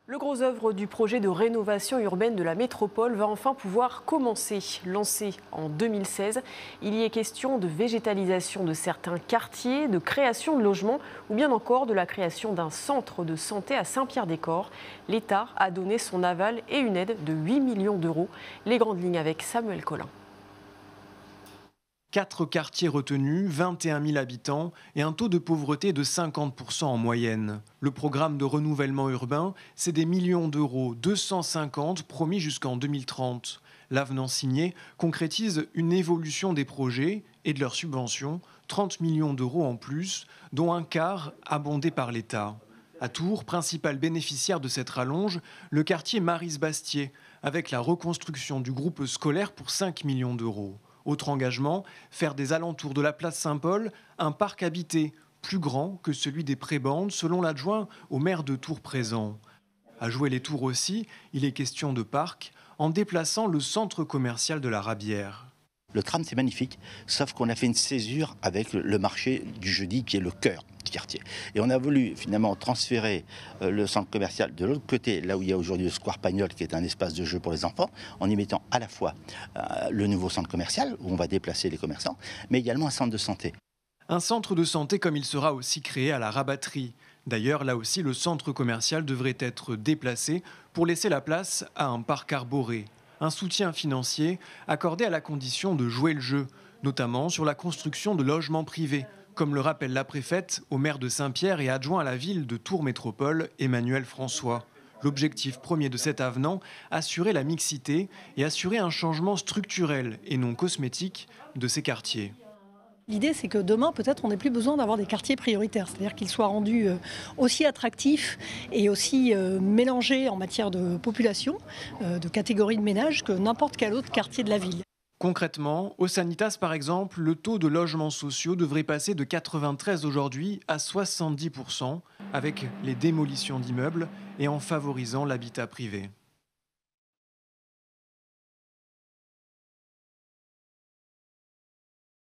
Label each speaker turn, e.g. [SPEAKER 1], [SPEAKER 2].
[SPEAKER 1] Le gros œuvre du projet de rénovation urbaine de la métropole va enfin pouvoir commencer. Lancé en 2016, il y est question de végétalisation de certains quartiers, de création de logements ou bien encore de la création d'un centre de santé à Saint-Pierre-des-Corps. L'État a donné son aval et une aide de 8 millions d'euros. Les grandes lignes avec Samuel Collin.
[SPEAKER 2] 4 quartiers retenus, 21 000 habitants et un taux de pauvreté de 50% en moyenne. Le programme de renouvellement urbain, c'est des millions d'euros, 250 promis jusqu'en 2030. L'avenant signé concrétise une évolution des projets et de leurs subventions, 30 millions d'euros en plus, dont un quart abondé par l'État. À Tours, principal bénéficiaire de cette rallonge, le quartier Maryse-Bastier, avec la reconstruction du groupe scolaire pour 5 millions d'euros. Autre engagement, faire des alentours de la place Saint-Paul un parc habité, plus grand que celui des prébendes, selon l'adjoint au maire de Tours présent. À Jouer-les-Tours aussi, il est question de parc, en déplaçant le centre commercial de la Rabière.
[SPEAKER 3] Le tram, c'est magnifique, sauf qu'on a fait une césure avec le marché du jeudi qui est le cœur du quartier. Et on a voulu finalement transférer le centre commercial de l'autre côté, là où il y a aujourd'hui le Square Pagnol, qui est un espace de jeu pour les enfants, en y mettant à la fois le nouveau centre commercial, où on va déplacer les commerçants, mais également un centre de santé.
[SPEAKER 2] Un centre de santé comme il sera aussi créé à la Rabatterie. D'ailleurs, là aussi, le centre commercial devrait être déplacé pour laisser la place à un parc arboré. Un soutien financier accordé à la condition de jouer le jeu, notamment sur la construction de logements privés, comme le rappelle la préfète au maire de Saint-Pierre et adjoint à la ville de Tours Métropole, Emmanuel François. L'objectif premier de cet avenant, assurer la mixité et assurer un changement structurel et non cosmétique de ces quartiers.
[SPEAKER 4] L'idée, c'est que demain, peut-être, on n'ait plus besoin d'avoir des quartiers prioritaires, c'est-à-dire qu'ils soient rendus aussi attractifs et aussi mélangés en matière de population, de catégories de ménages, que n'importe quel autre quartier de la ville.
[SPEAKER 2] Concrètement, au Sanitas par exemple, le taux de logements sociaux devrait passer de 93 aujourd'hui à 70%, avec les démolitions d'immeubles et en favorisant l'habitat privé.